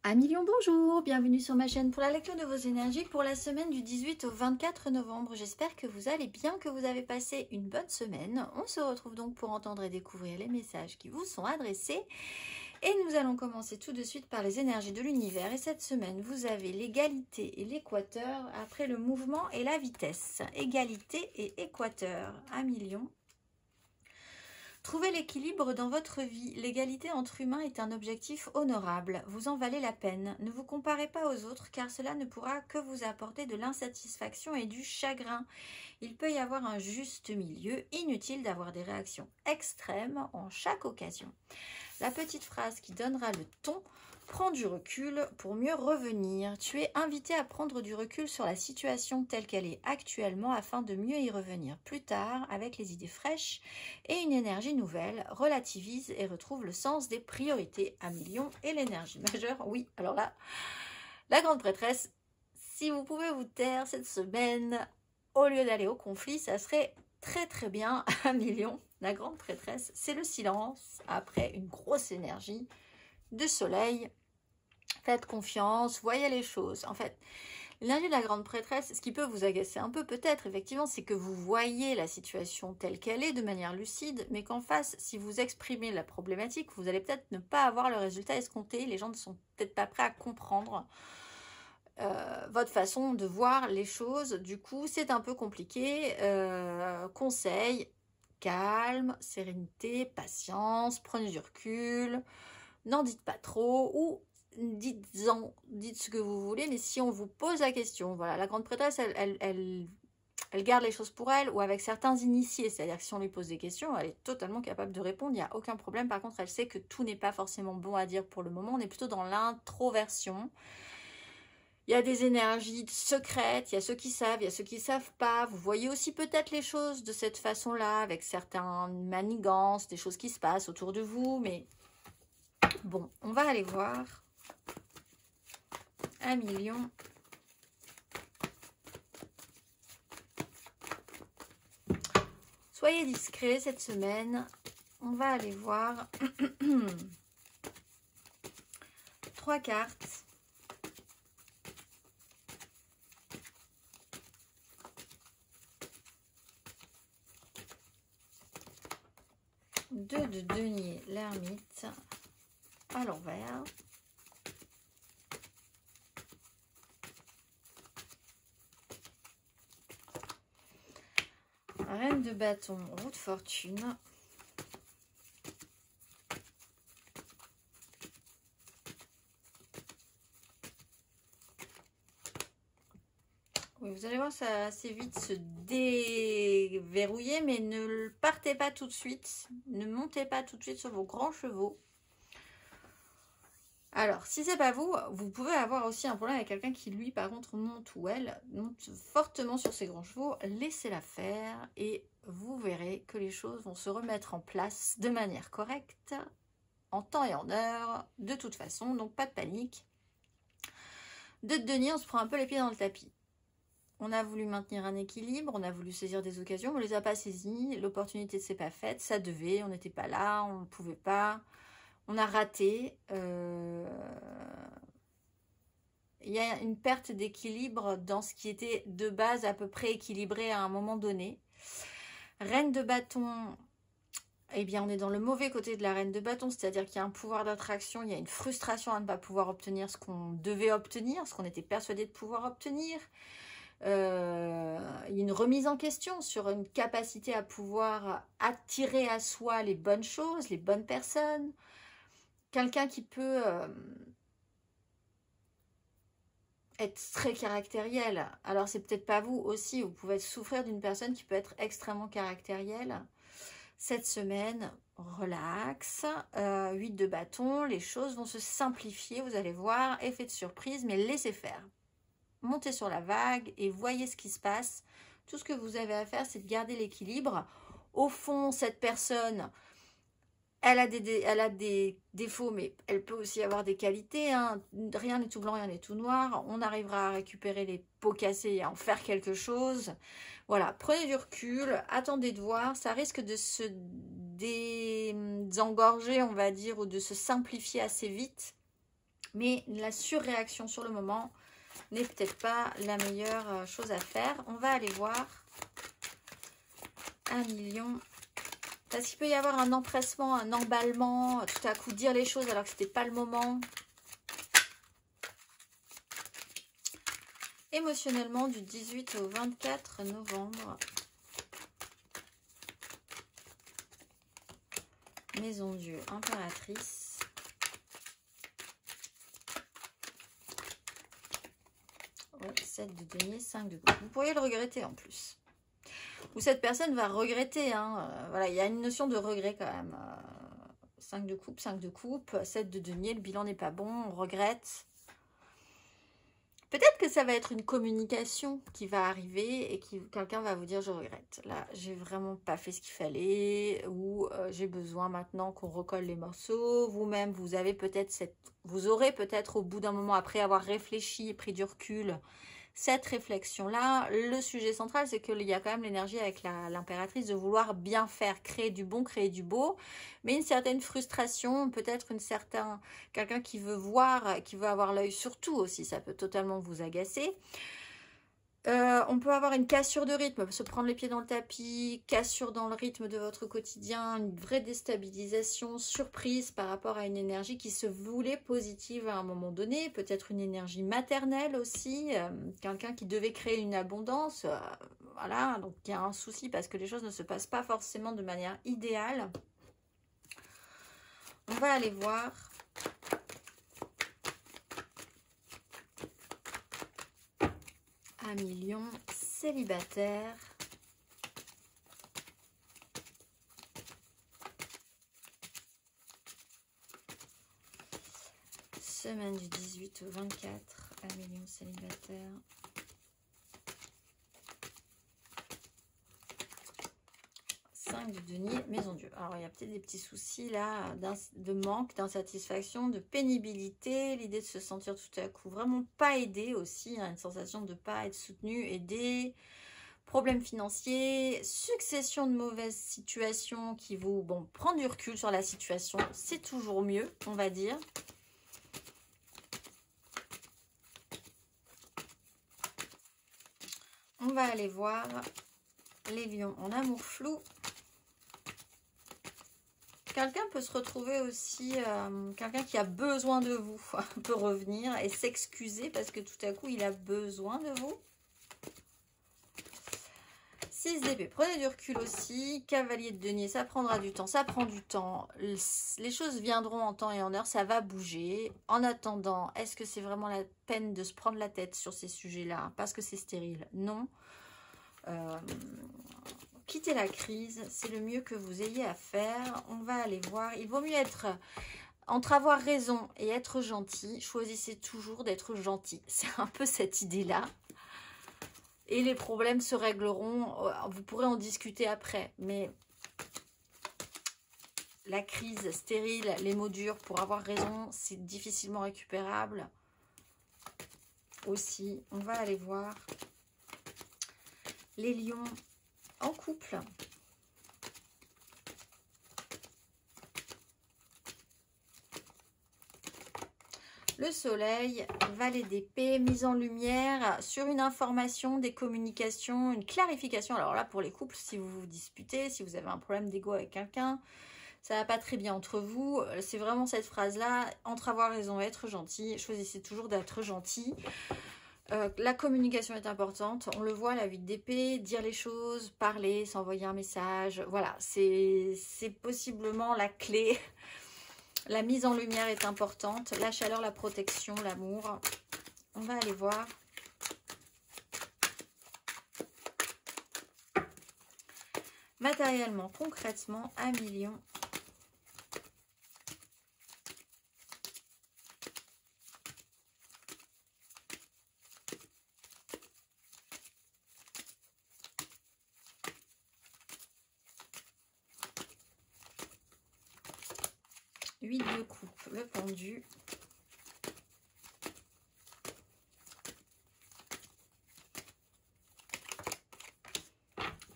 Million, bonjour, bienvenue sur ma chaîne pour la lecture de vos énergies pour la semaine du 18 au 24 novembre. J'espère que vous allez bien, que vous avez passé une bonne semaine. On se retrouve donc pour entendre et découvrir les messages qui vous sont adressés. Et nous allons commencer tout de suite par les énergies de l'univers. Et cette semaine, vous avez l'égalité et l'équateur après le mouvement et la vitesse. Égalité et équateur, Million. Trouvez l'équilibre dans votre vie. L'égalité entre humains est un objectif honorable. Vous en valez la peine. Ne vous comparez pas aux autres car cela ne pourra que vous apporter de l'insatisfaction et du chagrin. Il peut y avoir un juste milieu. Inutile d'avoir des réactions extrêmes en chaque occasion. La petite phrase qui donnera le ton: prends du recul pour mieux revenir. Tu es invité à prendre du recul sur la situation telle qu'elle est actuellement afin de mieux y revenir plus tard avec les idées fraîches et une énergie nouvelle. Relativise et retrouve le sens des priorités. Million et l'énergie majeure. Oui, alors là, la grande prêtresse, si vous pouvez vous taire cette semaine au lieu d'aller au conflit, ça serait très très bien. Million. La grande prêtresse, c'est le silence après une grosse énergie de soleil. Faites confiance, voyez les choses. En fait, l'énergie de la grande prêtresse, ce qui peut vous agacer un peu peut-être, effectivement, c'est que vous voyez la situation telle qu'elle est de manière lucide, mais qu'en face, si vous exprimez la problématique, vous allez peut-être ne pas avoir le résultat escompté. Les gens ne sont peut-être pas prêts à comprendre votre façon de voir les choses. Du coup, c'est un peu compliqué. Conseil: calme, sérénité, patience, prenez du recul, n'en dites pas trop, ou dites ce que vous voulez, mais si on vous pose la question, voilà, la grande prêtresse, elle garde les choses pour elle, ou avec certains initiés, c'est-à-dire que si on lui pose des questions, elle est totalement capable de répondre, il n'y a aucun problème. Par contre, elle sait que tout n'est pas forcément bon à dire pour le moment, on est plutôt dans l'introversion. Il y a des énergies secrètes, il y a ceux qui savent, il y a ceux qui ne savent pas. Vous voyez aussi peut-être les choses de cette façon-là, avec certains manigances, des choses qui se passent autour de vous. Mais bon, on va aller voir Million. Soyez discrets cette semaine. On va aller voir 3 cartes. Deux de denier, l'ermite à l'envers. Reine de bâton, roue de fortune. Oui, vous allez voir, ça va assez vite se déverrouiller, mais ne partez pas tout de suite. Ne montez pas tout de suite sur vos grands chevaux. Alors, si c'est pas vous, vous pouvez avoir aussi un problème avec quelqu'un qui, lui, par contre, monte ou elle monte fortement sur ses grands chevaux. Laissez-la faire et vous verrez que les choses vont se remettre en place de manière correcte, en temps et en heure, de toute façon. Donc, pas de panique. De denier, on se prend un peu les pieds dans le tapis. On a voulu maintenir un équilibre, on a voulu saisir des occasions, on ne les a pas saisies, l'opportunité ne s'est pas faite, ça devait, on n'était pas là, on ne pouvait pas, on a raté. Il y a une perte d'équilibre dans ce qui était de base à peu près équilibré à un moment donné. Reine de bâton, eh bien on est dans le mauvais côté de la reine de bâton, c'est-à-dire qu'il y a un pouvoir d'attraction, il y a une frustration à ne pas pouvoir obtenir ce qu'on devait obtenir, ce qu'on était persuadé de pouvoir obtenir. Il y a une remise en question sur une capacité à pouvoir attirer à soi les bonnes choses, les bonnes personnes. Quelqu'un qui peut être très caractériel. Alors c'est peut-être pas vous aussi, vous pouvez souffrir d'une personne qui peut être extrêmement caractérielle. Cette semaine, relax, 8 de bâton, les choses vont se simplifier, vous allez voir, effet de surprise, mais laissez faire. Montez sur la vague et voyez ce qui se passe. Tout ce que vous avez à faire, c'est de garder l'équilibre. Au fond, cette personne, elle a des défauts, mais elle peut aussi avoir des qualités. Hein. Rien n'est tout blanc, rien n'est tout noir. On arrivera à récupérer les pots cassés et à en faire quelque chose. Voilà, prenez du recul, attendez de voir. Ça risque de se désengorger, on va dire, ou de se simplifier assez vite. Mais la surréaction sur le moment n'est peut-être pas la meilleure chose à faire. On va aller voir 1 million. Parce qu'il peut y avoir un empressement, un emballement, tout à coup dire les choses alors que ce n'était pas le moment. Émotionnellement, du 18 au 24 novembre. Maison Dieu, impératrice. Ouais, 7 de denier, 5 de coupe. Vous pourriez le regretter en plus. Ou cette personne va regretter. Hein. Voilà, il y a une notion de regret quand même. 5 de coupe, 5 de coupe, 7 de denier, le bilan n'est pas bon, on regrette. Peut-être que ça va être une communication qui va arriver et que quelqu'un va vous dire je regrette. Là, j'ai vraiment pas fait ce qu'il fallait ou j'ai besoin maintenant qu'on recolle les morceaux. Vous-même, vous aurez peut-être au bout d'un moment, après avoir réfléchi et pris du recul, cette réflexion-là. Le sujet central, c'est qu'il y a quand même l'énergie avec l'impératrice de vouloir bien faire, créer du bon, créer du beau, mais une certaine frustration, peut-être quelqu'un qui veut voir, qui veut avoir l'œil sur tout aussi, ça peut totalement vous agacer. On peut avoir une cassure de rythme, se prendre les pieds dans le tapis, cassure dans le rythme de votre quotidien, une vraie déstabilisation, surprise par rapport à une énergie qui se voulait positive à un moment donné, peut-être une énergie maternelle aussi, quelqu'un qui devait créer une abondance, voilà, donc il y a un souci parce que les choses ne se passent pas forcément de manière idéale. On va aller voir. Un million, célibataire. Semaine du 18 au 24, 1 million célibataire. De denier, maison Dieu. Alors, il y a peut-être des petits soucis là, de manque, d'insatisfaction, de pénibilité, l'idée de se sentir tout à coup vraiment pas aidé aussi, hein, une sensation de ne pas être soutenu, aidé, problèmes financiers, succession de mauvaises situations qui vous... Bon, prendre du recul sur la situation, c'est toujours mieux, on va dire. On va aller voir les lions en amour flou. Quelqu'un peut se retrouver aussi, quelqu'un qui a besoin de vous peut revenir et s'excuser parce que tout à coup, il a besoin de vous. 6 d'épée, prenez du recul aussi. Cavalier de denier, ça prendra du temps, ça prend du temps. Les choses viendront en temps et en heure, ça va bouger. En attendant, est-ce que c'est vraiment la peine de se prendre la tête sur ces sujets-là parce que c'est stérile? Non. Quittez la crise, c'est le mieux que vous ayez à faire. On va aller voir. Il vaut mieux être, entre avoir raison et être gentil, choisissez toujours d'être gentil. C'est un peu cette idée-là. Et les problèmes se régleront. Vous pourrez en discuter après. Mais la crise stérile, les mots durs, pour avoir raison, c'est difficilement récupérable. Aussi, on va aller voir les lions en couple. Le soleil, valet d'épée, mise en lumière sur une information, des communications, une clarification. Alors là, pour les couples, si vous vous disputez, si vous avez un problème d'ego avec quelqu'un, ça va pas très bien entre vous. C'est vraiment cette phrase-là, entre avoir raison et être gentil. Choisissez toujours d'être gentil. La communication est importante, on le voit, la 8 d'épée, dire les choses, parler, s'envoyer un message, voilà, c'est possiblement la clé. La mise en lumière est importante, la chaleur, la protection, l'amour. On va aller voir. Matériellement, concrètement, 1 million. Huile de coupe, le pendu.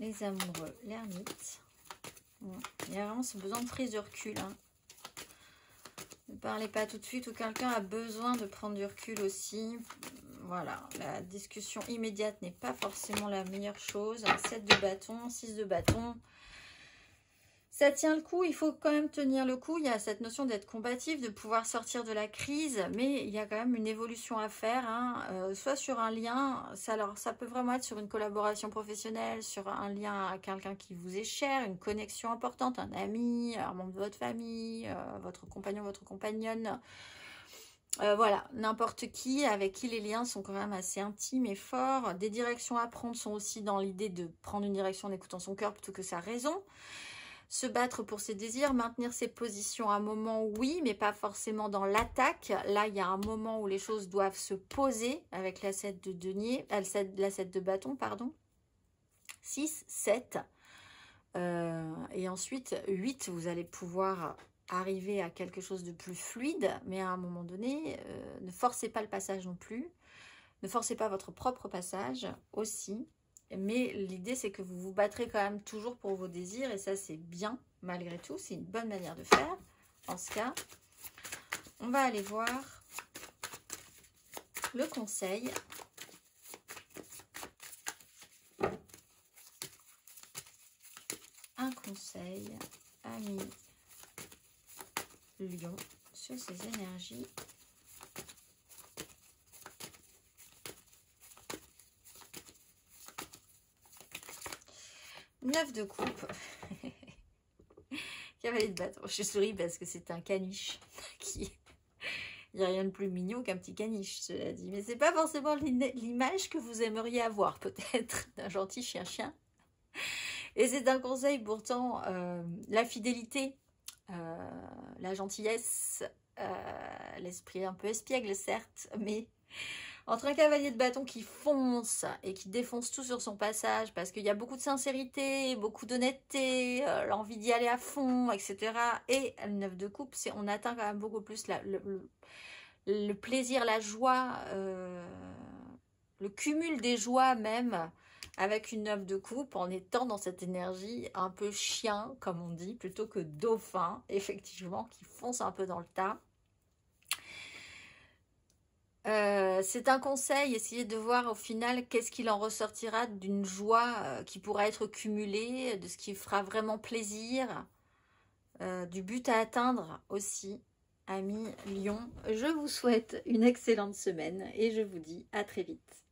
Les amoureux, l'ermite. Bon, il y a vraiment ce besoin de prise de recul. Hein. parlez pas tout de suite ou quelqu'un a besoin de prendre du recul aussi. Voilà, la discussion immédiate n'est pas forcément la meilleure chose. 7 de bâton, 6 de bâton. Ça tient le coup, il faut quand même tenir le coup. Il y a cette notion d'être combatif, de pouvoir sortir de la crise, mais il y a quand même une évolution à faire, hein. Soit sur un lien, ça peut vraiment être sur une collaboration professionnelle, sur un lien à quelqu'un qui vous est cher, une connexion importante, un ami, un membre de votre famille, votre compagnon, votre compagnonne. Voilà, n'importe qui, avec qui les liens sont quand même assez intimes et forts. Des directions à prendre sont aussi dans l'idée de prendre une direction en écoutant son cœur plutôt que sa raison. Se battre pour ses désirs, maintenir ses positions à un moment, oui, mais pas forcément dans l'attaque. Là, il y a un moment où les choses doivent se poser avec la 7 de denier, la 7 de bâton, pardon. 6, 7. Et ensuite, 8, vous allez pouvoir arriver à quelque chose de plus fluide, mais à un moment donné, ne forcez pas le passage non plus. Ne forcez pas votre propre passage aussi. Mais l'idée, c'est que vous vous battrez quand même toujours pour vos désirs. Et ça, c'est bien, malgré tout. C'est une bonne manière de faire. En ce cas, on va aller voir le conseil. Un conseil, ami Lion, sur ces énergies. Neuf de coupe. Cavalier de bâton. Je souris parce que c'est un caniche. Il n'y a rien de plus mignon qu'un petit caniche, cela dit. Mais c'est pas forcément l'image que vous aimeriez avoir, peut-être, d'un gentil chien-chien. Et c'est un conseil pourtant, la fidélité, la gentillesse, l'esprit un peu espiègle, certes, mais entre un cavalier de bâton qui fonce et qui défonce tout sur son passage, parce qu'il y a beaucoup de sincérité, beaucoup d'honnêteté, l'envie d'y aller à fond, etc. Et le 9 de coupe, on atteint quand même beaucoup plus le plaisir, la joie, le cumul des joies même, avec une 9 de coupe, en étant dans cette énergie un peu chien, comme on dit, plutôt que dauphin, effectivement, qui fonce un peu dans le tas. C'est un conseil, essayez de voir au final qu'est-ce qu'il en ressortira d'une joie qui pourra être cumulée, de ce qui fera vraiment plaisir, du but à atteindre aussi, amis Lion. Je vous souhaite une excellente semaine et je vous dis à très vite.